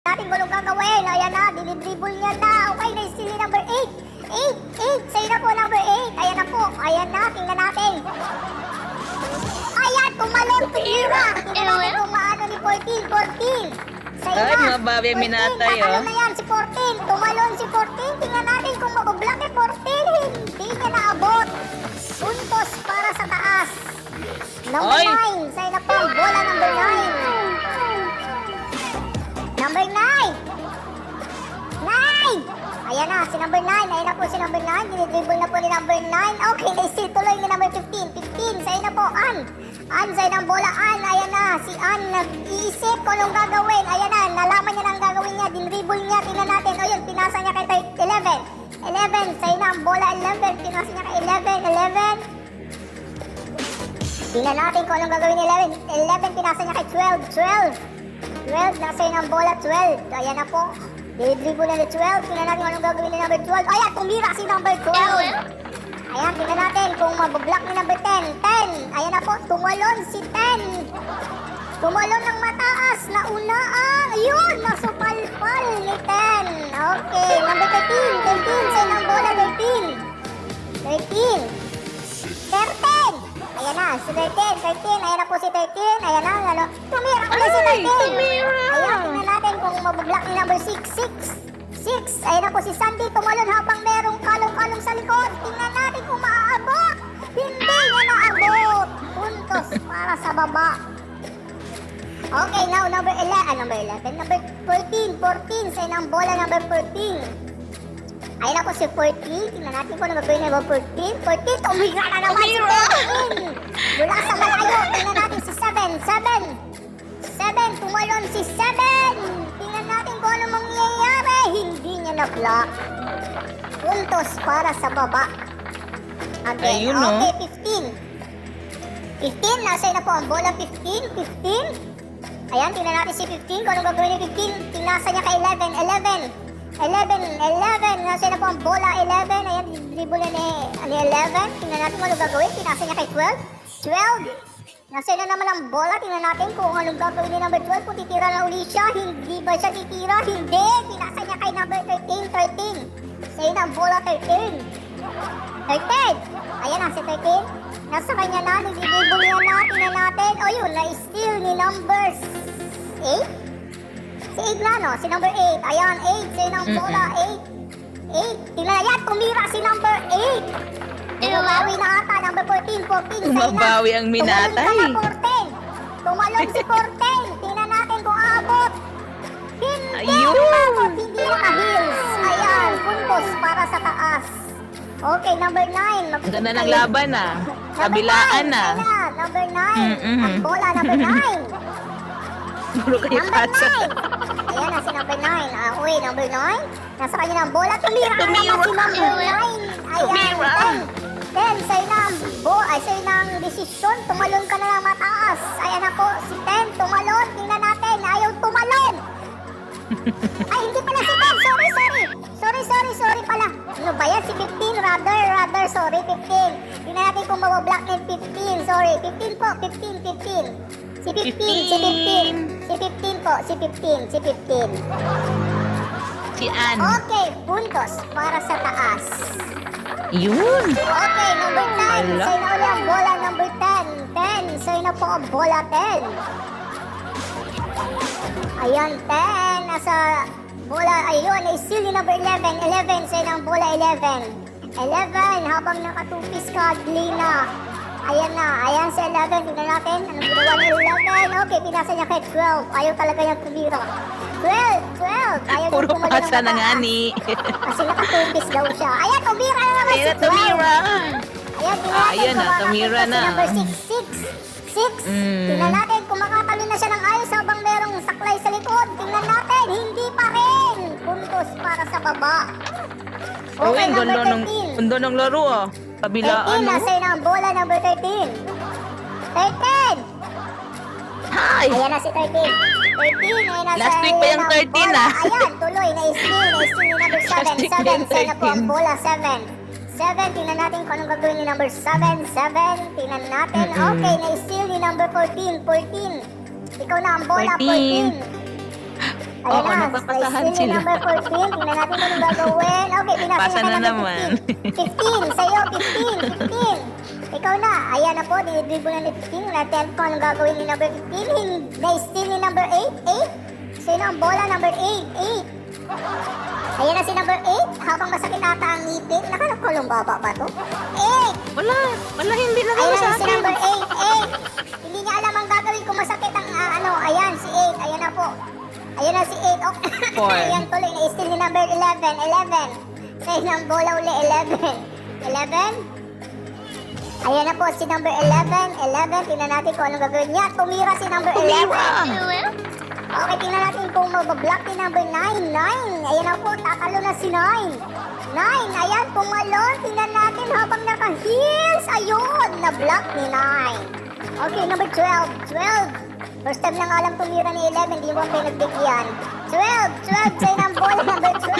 natin kung anong gagawin. Ayan na, dinidribble niya na. Okay, na-steal ni number 8. 8. Sa'yo na po, number 8. Ayan na po. Ayan na, tingnan natin. Ayan, tumalon, tumira. Tingnan natin kung maano ni 14. Sa'yo Ay, na. mabawi ang minatay, Tatalo oh. na yan, si 14. Tumalon si 14. Tingnan natin kung mabablock ni 14. Hindi niya naabot. Puntos para sa taas. Number Ay. 9. Sa'yo na po, bola number 9. Number 9! 9! Ayan na, si number 9. Ayan na po si number 9. Dinidribble na po ni number 9. Okay, na-steal tuloy ni number 15. 15, sa'yo na po, Ann. Ann, sa'yo ng bola, Ann. Ayan na, si Ann nag-iisip kung anong gagawin. Ayan na, nalaman niya na ang gagawin niya. Dinidribble niya, tingnan natin. O yun, pinasa niya kay 11. 11, sa'yo na ang bola, 11. Pinasa niya kay 11. Tingnan natin kung anong gagawin ni 11. 11, pinasa niya kay 12. 12, nasa yun ang bola, 12. Ayan na po. Dinidribble na ni 12. Tingnan natin kung anong gagawin ni number 12. Ayan, tumira si number 12. Ayan, tingnan natin kung mabablock ni number 10. 10. Ayan na po, tumalon si 10. Tumalon ng mataas. Nauna ang, ayun, nasupalpal ni 10. Okay, number 13. 13, sa'yo ng bola, 13. 13. Ayan na, si 13. Ayan na po si 13. Ayan na, ano. Tumira ulit si 13. tumira. Ayan, tingnan natin kung mabablock ni number 6. 6. Ayan na po si Sandy. Tumalon habang merong kalong-kalong sa likod. Tingnan natin kung maaabot. Hindi niya naabot. Puntos para sa baba. Okay, now number 11. Number 11. Number 14. 14. Sa'yo ng bola number 14. Ayun ako si 14. Tingnan natin kung ano gagawin na number 14. 14, tumira na naman si 14. Mula sa malayo, tingnan natin si 7. 7, tumalon si 7. Tingnan natin kung ano mangyayari. Hindi niya na-block. Puntos para sa baba. Again, Ayun, no? okay, 15. 15, nasa na po ang bola, 15. 15. Ayan, tingnan natin si 15. Kung ano gagawin ni 15. Tinasa niya kay 11. 11, nasa na po ang bola, 11. Ayan, dribble na ni 11. Tingnan natin kung ano gagawin. Tinasa niya kay 12. 12. Nasa na naman ang bola. Tingnan natin kung anong gagawin ni number 12. Kung titira na uli siya. Hindi ba siya titira? Hindi. Tinasa niya kay number 13. Sa'yo na ang bola, 13. 13. Ayan na, si 13. Nasa kanya na. Nagdidribble niya na. Tingnan natin. O yun, na-steal ni number 8. Si 8 na, no? Si number 8. Ayan, 8. Sa'yo ng bola, 8. Tingnan, ayan, tumira si number 8. Bumabawi na ata, number 14. 14, sa'yo na. Bumabawi ang minatay. Tumalon si 14. Tingnan natin kung aabot. Hindi Ayun. aabot. Hindi naka-heels. Ayan, puntos para sa taas. Okay, number 9. Ang ganda ng laban, ah. Kabilaan, ah. Number 9. Ang bola, number 9. Puro kayo Number pasa. 9. Ayan na si number 9. Uy, number 9. Nasa kanya na ang bola. Tumira na naman si number 9. Ayan, 10. Sa'yo na ang sa'yo na ang desisyon. Tumalon ka na ng mataas. Ayan ako, si 10. Tumalon. Tingnan natin. Ayaw tumalon. Ay, hindi pala si 10. Sorry pala. Ano ba yan? Si 15. Rather. Sorry, 15. Tingnan natin kung mabablock ni 15. Sorry, 15 po. 15. Si 15 po, si 15. Si Ann. Okay, puntos para sa taas. Yun. Okay, number 10. Ala. Sa'yo na uli ang bola, number 10. 10, sa'yo na po ang bola, 10. Ayan, 10. Nasa bola, ayun, na-steal ni number 11. 11, sa'yo na ang bola, 11. 11, habang nakatupis ka, Lina. Ayan na, ayan si 11, tingnan natin, anong ginawa ni 11? Okay, pinasa niya kay 12, ayaw talaga niyang tumira. 12, ayaw Puro niyang tumalon pasa ng na nga mataas. ni. Kasi nakatupis daw siya. Ayan, tumira na naman si Ayan, 12. tumira. Ayan, tingnan natin Ayan na, kung tumira makakita na. si number 6. Tingnan natin kung makakalo na siya ng ayos habang merong saklay sa likod. Tingnan natin, hindi pa rin. Puntos para sa baba. Uy, Okay, ang number ganda 13. ng laro, ah. 13, Kabilaan, oh. nasa na ang bola, number 13. 13! Hi! Ayan na si 13. 13, ayan na Last week pa yung 13, bola. ah. Ayan, tuloy, na-steal ni number 7. Last week 7, pa yung sa'yo na po ang 13. bola, 7. Tingnan natin kung anong gagawin ni number 7. Tingnan natin. Okay, na-steal ni number 14. Ikaw na ang bola, 14. Ayan Oo, na, nagpapasahan still sila. number 14. Tingnan natin kung anong gagawin. Okay, pinasa Pasa niya na kay number naman. 15. 15, sa'yo, 15. Ikaw na. Ayan na po, dinidribble na ni 15. Natin ko anong gagawin ni number 15. Na-steal ni number 8. Sino ang bola? Number 8. Ayan na si number 8. Habang masakit ata ang ngipin. Nakanakulong baba ba to? 8. Wala, hindi na Ayan sa na si akin. number 8. Hindi niya alam ang gagawin kung masakit ang ayan si 8. Ayan na po. Ayan na si 8. Okay. Four. Ayan tuloy. Na-steal ni number 11. Sa'yo ng bola uli. 11. Ayan na po si number 11. Tingnan natin kung anong gagawin niya. Tumira si number 11. Okay, tingnan natin kung mabablock ni number 9. Ayan na po, tatalo na si 9. Ayan, pumalon. Tingnan natin habang naka-heels. Ayun, na-block ni 9. Okay, number 12. First time lang alam tumira ni 11, di mo pinagbigyan. 12 sa'yo ng bola, number 12.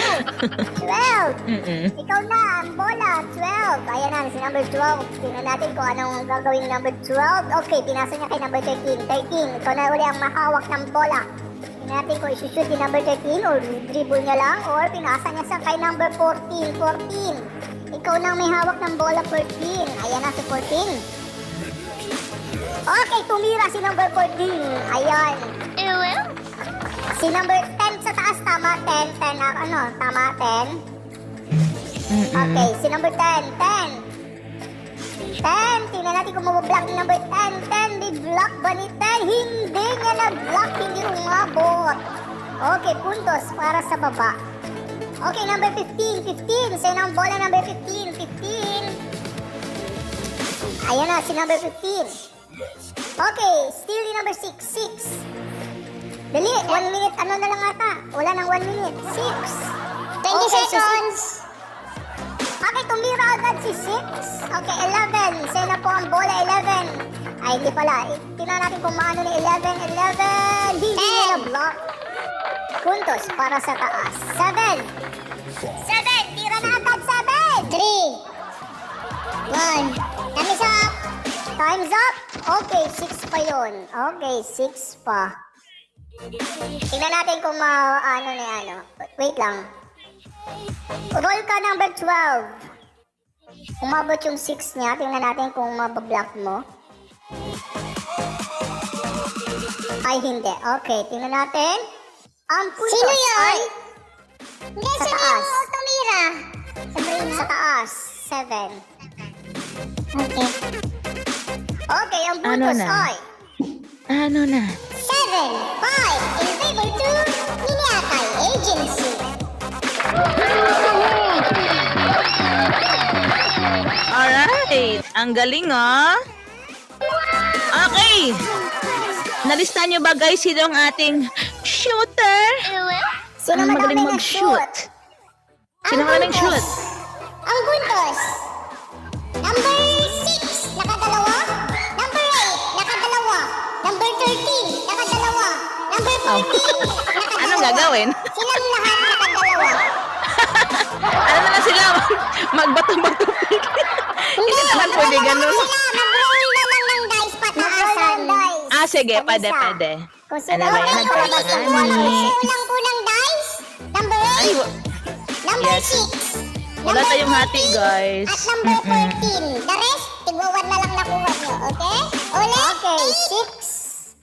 Ikaw na, ang bola, 12. Ayan na, si number 12. Tingnan natin kung anong gagawin ni number 12. Okay, pinasa niya kay number 13. Ikaw na uli ang mahawak ng bola. Tingnan natin kung isushoot ni number 13 or dribble niya lang or pinasa niya sa kay number 14. Ikaw na ang may hawak ng bola, 14. Ayan na si 14. Okay, tumira si number 14. Ayan. Si number 10 sa taas, tama, 10. Tama, 10. Okay, si number 10. 10, tingnan natin kung mabablock ni number 10. Di-block ba ni 10? Hindi niya na-block, hindi umabot. Okay, puntos para sa baba. Okay, number 15. Sa'yo na ang bola, number 15. Ayan na, si number 15. Okay, still ni number 6. Dali, 1 minute, na lang ata. Wala nang 1 minute. 6. 20 seconds. Okay, tumira agad si 6. Okay, 11. Sa'yo na po ang bola, 11. Ay, hindi pala. Tingnan natin kung maano ni 11. Hindi niya na-block. Puntos para sa taas. 7. Tira na agad, 7. 3, 1. Time is up. Time's up. Okay, 6 pa yun. Okay, 6 pa. Tingnan natin kung Wait lang. Roll ka number 12. Umabot yung 6 niya. Tingnan natin kung mabablock mo. Ay, hindi. Okay, tingnan natin. Ang puntos Sino yun? ay Hindi, Sa sino taas. yung tumira? Sabrina? sa taas. 7. Okay. Okay, ang Ano puntos na? ay 7, 5 Ano na? in favor to Miniatay Agency. Alright. Ang galing, oh. Okay. Nalista nyo ba, guys, sino ang ating shooter? sino Ang madami magaling nag-shoot? mag-shoot. Sino magaling shoot? Ang buntos. Number 6, nakadalawa. Number 8, nakadalawa. Number 13, nakadalawa. Number 14, nakadalawa. Anong gagawin? Silang lahat nakadalawa. Ano na lang sila? Magbato-bato. Hindi naman pwede ganun. Mag-roll na lang ng dice pataasan. Sige, Pag pwede, isa. pwede. Kung sino Ano ba ang yan? lumabas yung Nagpapagani. Simulang po ng dice. Number 8, Ay, number yes. 6. Wala tayong hati, guys. At number 14. The rest, tigwawan na lang nakuha nyo, okay? Ulit. Okay, 6,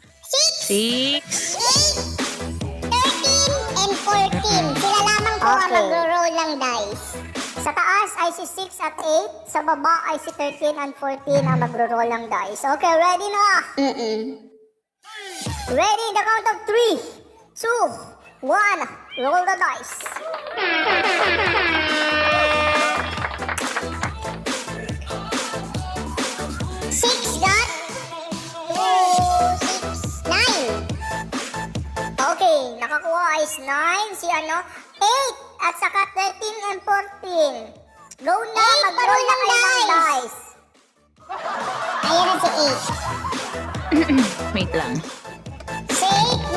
6. 8, 13, and 14. Sila lamang po ang Okay. mag-roll ng dice. Sa taas ay si 6 at 8. Sa baba ay si 13 and 14 ang magro-roll ng dice. Okay, ready na? Ready in the count of 3, 2, 1. Roll the dice. Six got 2, 6, 9. Okay, nakakuha is 9. Si 8 at saka 13 and 14. Go na, Eight, mag-roll pa-roll na ng kayo ng dice. dice. Ayan na si 8. Wait lang. 6, 9.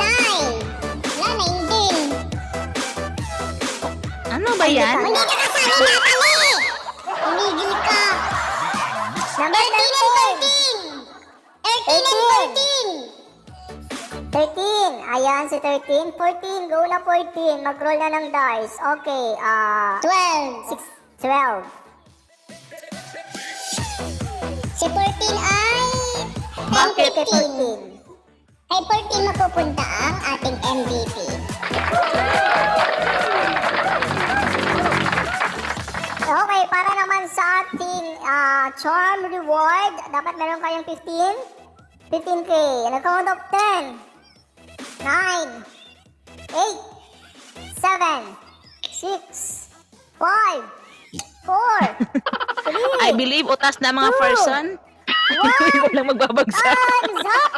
Wala, 9 din. Ano ba yan? Hindi ka kasali natin eh. Umigil ka. Number 13 and 14. 13 and 14. 13. Ayan, si 13. 14. Go na 14. Mag-roll na ng dice. Okay, 12. 12. Si 14 ay... Bakit? 14. Kay 14 mapupunta ang ating MVP. Okay, para naman sa ating charm reward, dapat meron kayong 15. 15k. And a count of 10, 9, 8, 7, 6, 5, 4, 3, I believe utas na mga Two. person. Hindi ko lang magbabagsak. Time's up!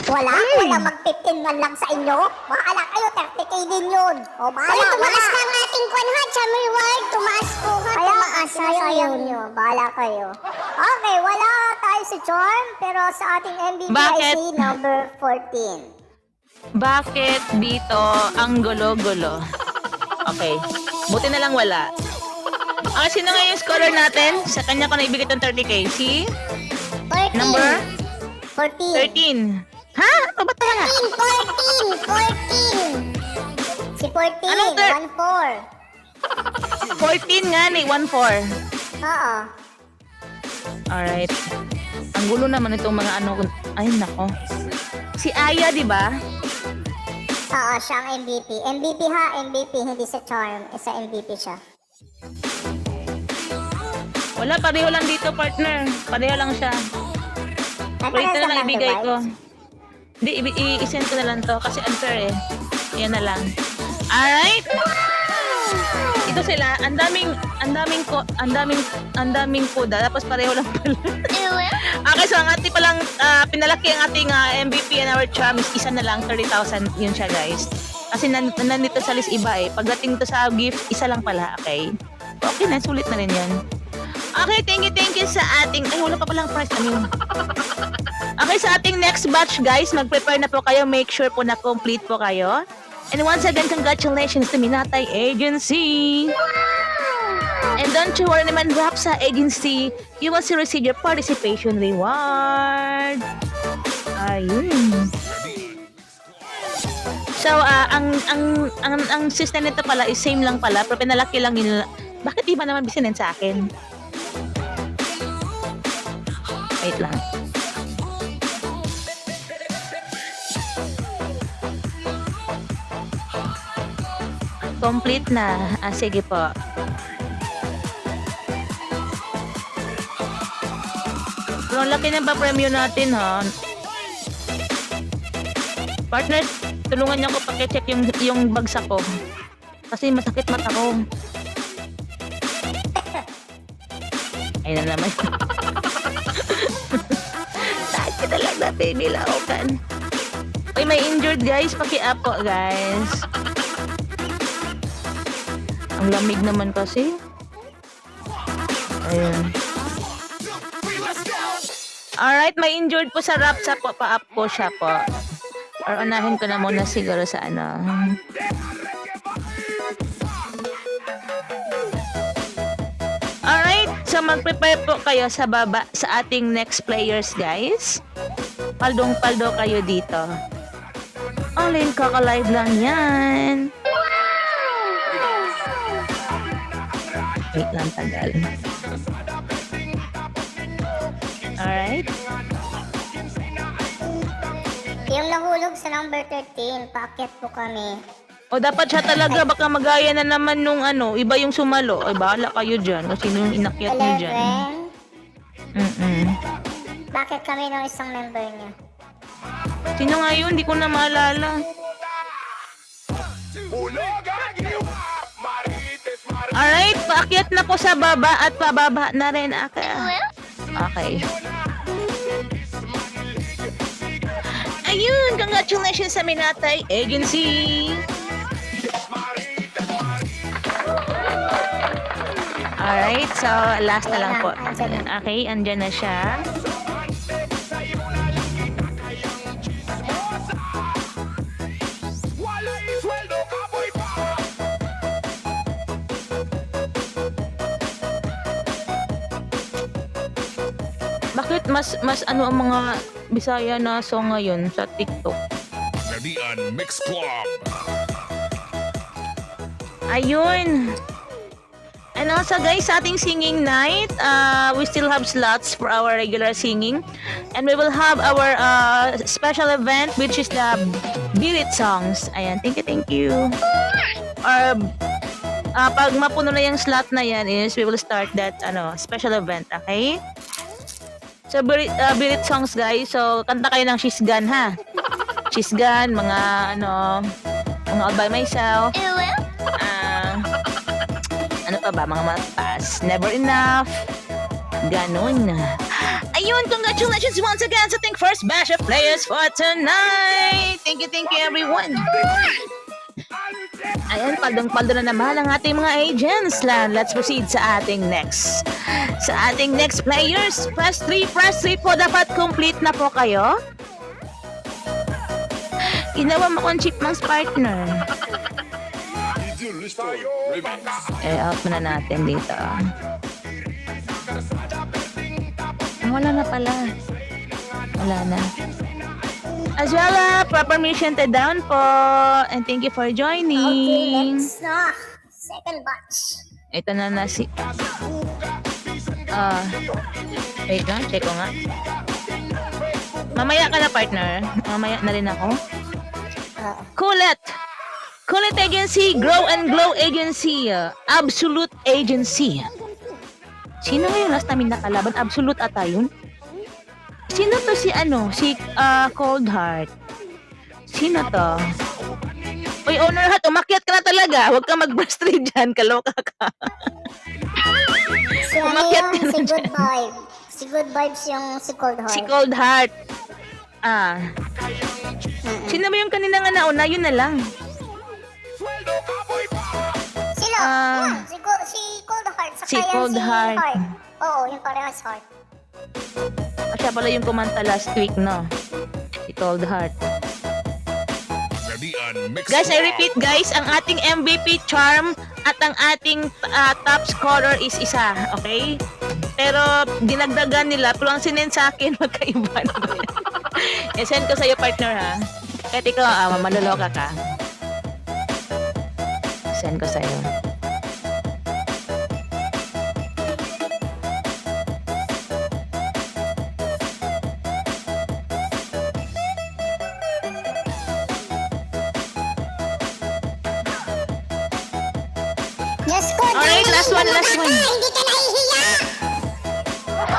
Wala mag-15 man lang sa inyo. Bahala kayo, 30k din yun. O, bahala, Uy, tumaas wala. na ang ating kwanha. Charm reward. Tumaas po ha. Kaya, Tumaas. sayang nyo. Bahala kayo. Okay, wala tayo sa charm, pero sa ating MVP Bakit? I see number 14. Bakit dito ang gulo-gulo? Okay. Buti na lang wala. Sino nga yung scorer natin? Sa kanya ko naibigay itong 30k. Si 14. number 14. 13. Ha? Ano ba talaga? 14. Si 14, Anong 1-4. 14 nga ni 1-4. Oo. Alright. Ang gulo naman itong mga ano. Ay, nako. Si Aya, di ba? Oo, siya ang MVP. MVP ha, MVP, hindi sa charm. Sa MVP siya. Wala, pareho lang dito, partner. Pareho lang siya. Wait na lang ibigay ko. Hindi, i-send ko na lang to kasi unfair eh. Yan na lang. Alright. Ito sila, ang daming kuda, tapos pareho lang pala. Okay, so ang ating palang pinalaki ang ating MVP and our charm is isa na lang, 30,000 yun siya guys. Kasi nandito sa list iba eh. Pagdating to sa gift, isa lang pala, okay? Okay na, sulit na rin yan. Okay, thank you sa ating, ay wala pa palang price, ano yun? Okay, sa ating next batch guys, mag-prepare na po kayo, make sure po na complete po kayo. And once again, congratulations to Minatay Agency! And don't you worry naman, wrap sa agency, you will still receive your participation reward. Ayun. So, ang system nito pala is same lang pala, pero pinalaki lang yun. Bakit iba naman bisinin sa akin? Wait lang. Complete na. Sige po. Pero ang laki ng pa-premyo natin, ha? Partner, tulungan niyo ako paki-check yung bagsak ko. Kasi masakit mata ko. Ayun na naman. Sakit talaga, baby laukan. Uy, may injured guys. Paki-up po, guys. Ang lamig naman kasi. Ayun. Alright, may injured po sa rap sa po. Pa-up po siya po. Or unahin ko na muna siguro sa ano. Alright, so mag-prepare po kayo sa baba sa ating next players guys. Paldong-paldo kayo dito. Alin, kaka-live lang yan. Wait lang, tagal. Alright. Yung nahulog sa number 13, paakyat po kami. O dapat siya talaga, baka magaya na naman nung ano, iba yung sumalo. Ay, bahala kayo dyan. O sino yung inakyat nyo dyan. 11. Bakit kami ng isang member niya? Sino nga yun? Hindi ko na maalala. Alright, paakyat na po sa baba at pababa na rin. Okay. Ayun, congratulations sa Minatay Agency. Alright, so last na lang po. Okay, andyan na siya. Bakit mas ano ang mga Bisaya na song ngayon sa TikTok. Nadian Mix Club. Ayun. And also guys, sa ating singing night, we still have slots for our regular singing. And we will have our special event which is the Birit songs. Ayan, thank you. Or pag mapuno na yung slot na yan is we will start that special event, okay? So Birit songs guys. So kanta kayo ng She's Gone ha. She's Gone, mga mga All By Myself. Ano pa ba? Mga mataas. Never Enough. Ganon. Ayun, congratulations once again sa ating first batch of players for tonight. Thank you everyone. Ayan, paldong-paldo na naman ang ating mga agents. Let's proceed sa ating next. Sa ating next players, press 3 po. Dapat complete na po kayo. Ginawa mo kong chipmunks partner. Out na natin dito. Wala na pala. Wala na. Azwala, proper mission to down po. And thank you for joining. Okay, next na. Second batch. Ito na si... wait lang, check ko nga. Mamaya ka na, partner. Mamaya na rin ako. Kulit Agency, Grow and Glow Agency, Absolute Agency. Sino ngayon last namin nakalaban? Absolute ata yun? Sino to si Cold Heart? Sino to? Uy, Owner Heart, umakyat ka na talaga. Huwag ka mag-bastry dyan, kaloka ka. Si Umakyat ka na si dyan. Good Vibe. Si Good Vibes yung si Cold Heart. Si Cold Heart. Sino ba yung kanina nga nauna? Yun na lang. Sila, yan. Si Cold Heart. Saka Si yan Cold Heart. Oo, yung parehas Heart. Siya pala yung kumanta last week, no? Si Cold Heart. Nadian Mix Guys, I Club. repeat guys, ang ating MVP charm at ang ating top scorer is isa, okay? Pero dinagdagan nila, pero ang sinend sa akin magkaiba na. I-send ko sa'yo partner ha. Kahit ikaw, maloloka ka. Send ko sa'yo. Diyos ko, Alright, last one. hindi ka nahihiya.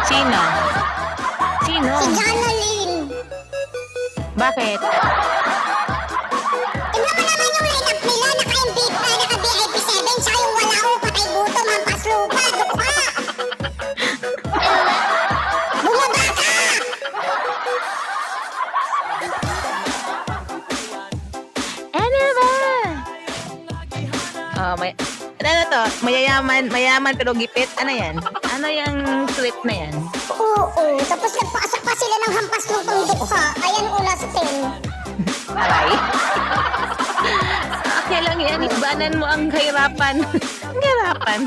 Sino? Sino? Si Janolyn. Bakit? Tignan mo naman yung lineup nila, naka-VIP 7, siya yung wala akong patay gutom, hampas lupa, dukha. Bumaba ka! Ano ba? Ano to? Mayaman pero gipit. Ano yan? Ano yung script na yan? Oo, tapos nagpaasak pa sila ng hampas lupang dukha. Ayan una sa 10. Aray. Okay lang yan. Ibanan mo ang kahirapan. Ang kahirapan.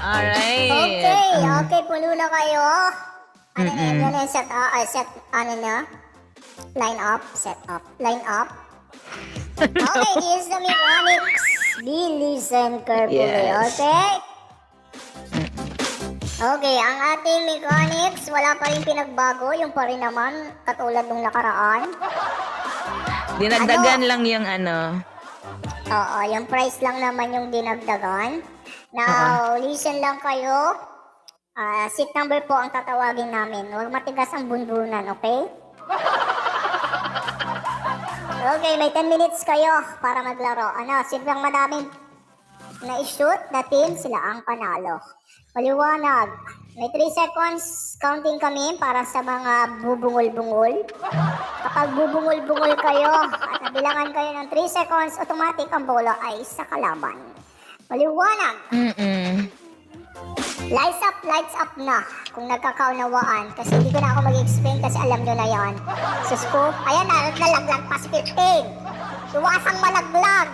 Alright. Okay, puno na kayo. Ano na yan, set up. Line up. Okay, this is the mechanics. Be listen carefully, Yes. okay? Okay, ang ating mechanics, wala pa rin pinagbago. Yung pa rin naman, katulad nung nakaraan. Dinagdagan lang yung Oo, yung price lang naman yung dinagdagan. Now, listen lang kayo. Seat number po ang tatawagin namin. Huwag matigas ang bundunan, okay? Okay, may 10 minutes kayo para maglaro. Silang madaming na-shoot na team, sila ang panalo. Maliwanag. May 3 seconds counting kami para sa mga bubungol-bungol. Kapag bubungol-bungol kayo at nabilangan kayo ng 3 seconds, automatic ang bola ay sa kalaban. Maliwanag. Lights up na kung nagkakaunawaan. Kasi hindi ko na ako mag-explain kasi alam nyo na yan. Sus ko, ayan na, nalaglag pa si 15. Iwasang malaglag.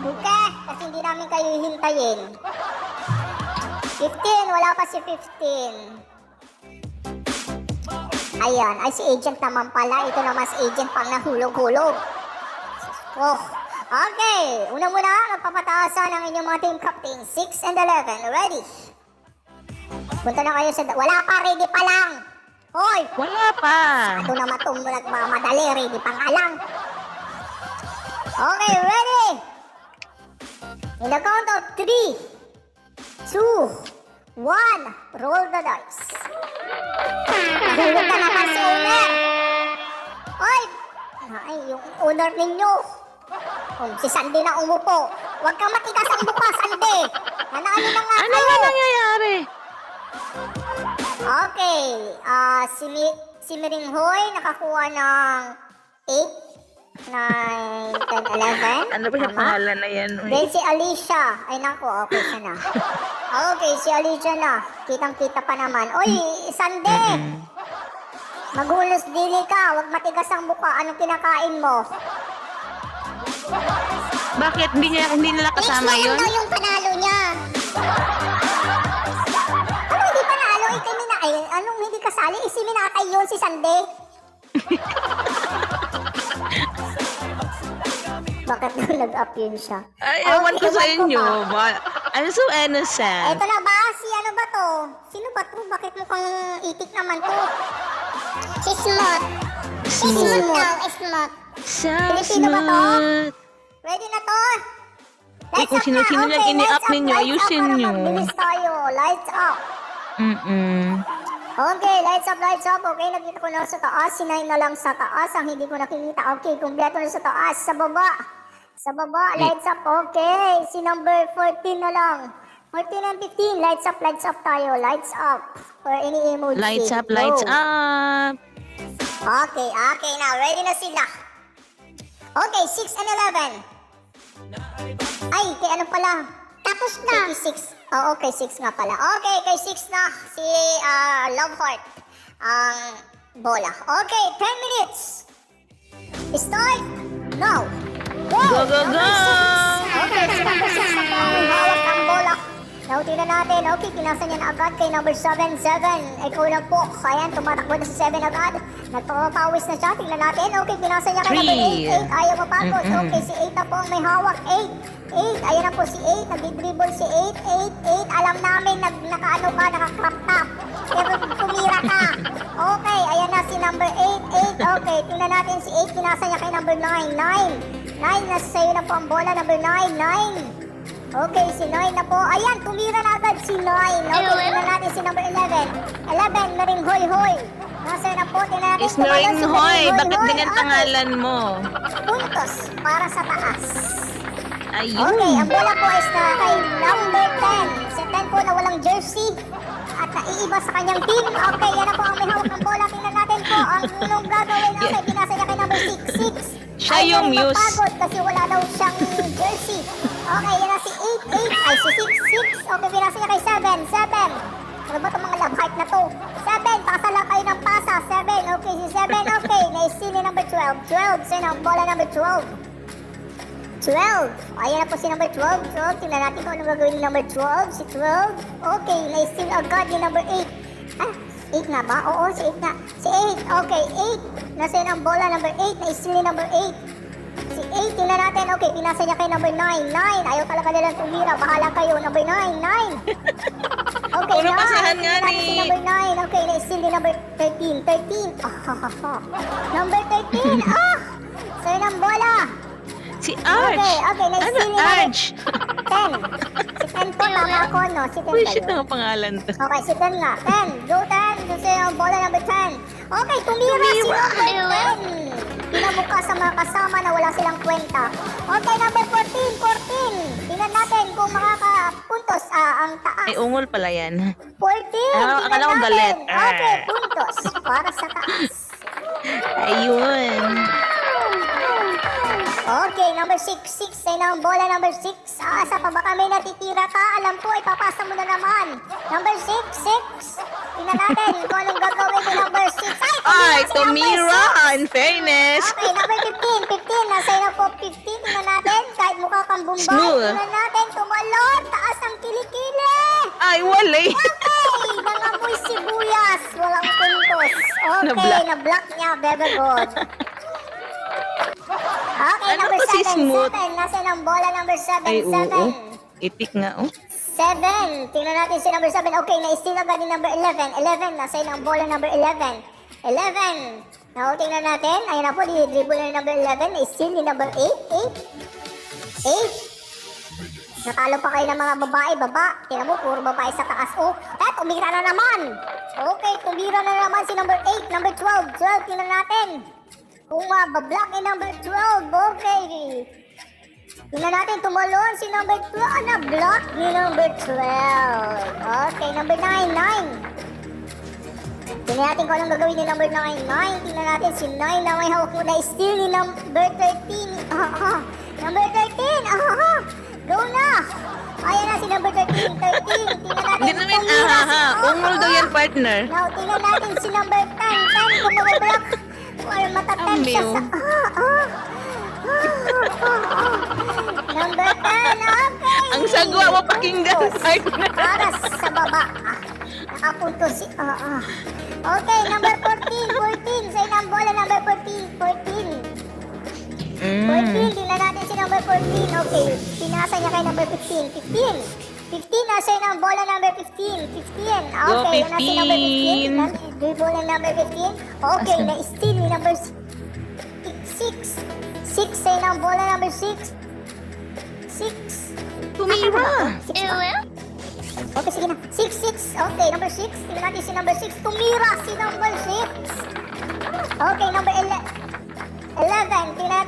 Okay? Kasi hindi namin kayo hihintayin. 15, wala pa si 15. Ayan, ay si agent naman pala. Ito naman si agent pang nahulog-hulog. Oh, okay. Una muna, magpapataasan ang inyong mga team captain. 6 and 11. Ready? Punta na kayo sa... Wala pa, ready pa lang. Hoy! Wala pa. Ito naman itong nagmamadali. Ready pa nga lang. Okay, ready? In the count of 3, 2, 1. Roll the dice. Nahulog na naman si owner. Hoy! Ay, yung owner ninyo. Si Sandy na umupo. Huwag kang matigas ang buka, Sandy. Nanalo na nga Ano kayo. ba nangyayari? Okay. Si Miringhoy nakakuha ng 8, 9, 10, 11. Ano ba yung Tama? pangalan na yan? Uy? Then si Alicia. Ay nako, okay siya na. Okay, si Alicia na. Kitang-kita pa naman. Oy, Sandy! Maghulos dili ka. Huwag matigas ang buka. Anong kinakain mo? Bakit? Hindi nila kasama Next na yun? lang daw yung panalo niya. Ano hindi panalo? Ikaw ay, anong hindi kasali? Si Minatay yun, si Sandy. Bakit nag-up yun siya? Ay, ewan ko sa ewan ko inyo. ba? I'm so innocent. Eto na ba? Si ano ba to? Sino ba to? Bakit mukhang itik naman to? Si Smooth. Si Smooth daw, Smooth. So Pilipino ba to? smooth. Ready na to? Eh, kung sino-sino lang ini-up ninyo, ayusin nyo. Mabilis tayo. Lights up. Okay, lights up. Okay, nakita ko na sa taas. Si Nine na lang sa taas. Ang hindi ko nakikita. Okay, kumpleto na sa taas. Sa baba. Sa baba, lights up. Okay, si number 14 na lang. 14 and 15, lights up tayo. Lights up. Or any emoji. Lights up, Go. lights up. Okay, now. Ready na sila. Okay, 6 and 11. Ay, kay ano pala? Tapos na. Kay 6. Oh, okay, 6 nga pala. Okay, kay 6 na. Si Love Heart. Ang bola. Okay, 10 minutes. Start now. Go! Go, go, go! Okay, si number 6 na po ang hawak ng bola. Nauti na natin. Okay, kinasa niya na agad kay number 7. Ikaw na po. Ayan, tumatakbo na si 7 agad. Nagpapawis na siya. Tingnan natin. Okay, kinasa niya kay number 8. 8, ayaw mapagod. Okay, si 8 na po ang may hawak. 8. Ayan na po si 8. Nag-dribble si 8. 8. Alam namin, nakaano ka, naka-crop top. Pero tumira ka. Okay, ayan na si number 8. Okay, tingnan natin si 8. Kinasa niya kay number 9. 9, nasa sa'yo na po ang bola. Number 9. Okay, si 9 na po. Ayan, tumira na agad si 9. Okay, tingnan natin si number 11. 11, Naring Hoy. Nasa na po, tingnan natin. Is Naring si Hoy. Naring Bakit Hoy. ganyan Okay, pangalan mo? puntos para sa taas. Ayun. Okay, ang bola po is na kay number 10. Si 10 po na walang jersey at naiiba sa kanyang team. Okay, yan na po ang may hawak ng bola. Tingnan natin po ang nung gagawin. Okay, pinasa niya kay number 6. Siya yung muse. Mapagod kasi wala daw siyang jersey. Okay, yan na si 8. Ay, si 6. Okay, pinasa niya kay 7. Ano ba itong mga love heart na to? 7, pasa lang kayo ng pasa. 7, okay, si 7, okay. Naisili number 12. 12, sino ang bola number 12? 12. Ayan na po si number 12. Tingnan natin kung anong gagawin ni number 12. Si 12. Okay, na-steal agad yung number 8. Ah, 8 na ba? Oo, si 8 na. Si 8. Okay, 8. Nasa yun ang bola. Number 8. Na-steal ni number 8. Si 8. Tingnan natin. Okay, pinasa niya kay number 9. 9. Ayaw talaga nilang tumira. Bahala kayo. Number 9. 9. Okay, Puro basahan nga Tingnan natin ni- si number 9. Okay, na-steal ni number 13. 13. Number 13. So yun ang bola. Si Arch. Okay, Ano, na-steal ni number Arch? 10. Si 10 po, tama ako, no? Si 10 Uy, ba shit yun? ang pangalan to. Okay, si 10 nga. 10. Go 10. Gusto yung bola number 10. Okay, tumira si number 10. Pinabuka sa mga kasama na wala silang kwenta. Okay, number 14. Tingnan natin kung makakapuntos ang taas. Ay, ungol pala yan. 14. Ah, akala ko Tingnan galit. natin. Okay, puntos para sa taas. Ayun. Okay, number 6. 6 ay ng bola number 6. Asa pa ba kami natitira ka? Alam ko, ipapasa mo na naman. Number 6. Tingnan natin kung anong gagawin ni number 6. Ay, si number tumira. 6. In fairness. Okay, number 15. 15, nasa na po 15. Tingnan natin, kahit mukha kang bumbay. Smooth. Tingnan natin, tumalon. Taas ang kilikili. Ay, wala eh. Okay, nangamoy sibuyas. Walang puntos. Okay. Na-block. na-block niya. Very good. Okay, Ano number to si 7. Smooth? 7. Nasaan ang bola number 7? Ay, 7. oo. Itik nga, oh. 7. Tingnan natin si number 7. Okay, na-steal agad ni number 11. 11. Nasaan ang bola number 11? 11. Now, tingnan natin. Ayun na po, dribble na ni number 11. Na-steal ni number 8. 8. Natalo pa kayo ng mga babae. Baba. Tingnan mo, puro babae sa taas. Oh, tumira na naman. Okay, tumira na naman si number 8. Number 12. 12, tingnan natin. Kung bablock ni number 12. Okay. Tingnan natin, tumalon si number 12. Na-block ni number 12. Okay, number 9. 9. Tingnan natin kung anong gagawin ni number 9. 9. Tingnan natin si 9 na may hawak mo na steal ni number 13. Number 13. Go na. Ayan na si number 13. 13. Tingnan natin. Hindi namin, tumira si- ungol daw yan, partner. Now, tingnan natin si number 10. 10 kung mabablock. Or matatem siya sa... Number 10. Okay. Ang sagwa mo pakinggan, partner. Para sa baba. Nakapunto si... Okay, number 14. 14. Sa'yo na ang bola, number 14. 14. 14. Tingnan natin si number 14. Okay. Pinasa niya kay number 15. 15. 15. Nasa na ang bola, number 15. 15. Okay. Yun na si number 15. Dribble ng number 15. Okay. Asan? Na-steal ni number 6. 6. Sa'yo na ang bola, number 6. 6. Tumira. Okay, sige na. 6. Okay, number 6. Tingnan natin si number 6. Tumira si number 6. Okay, number 11. Tingnan natin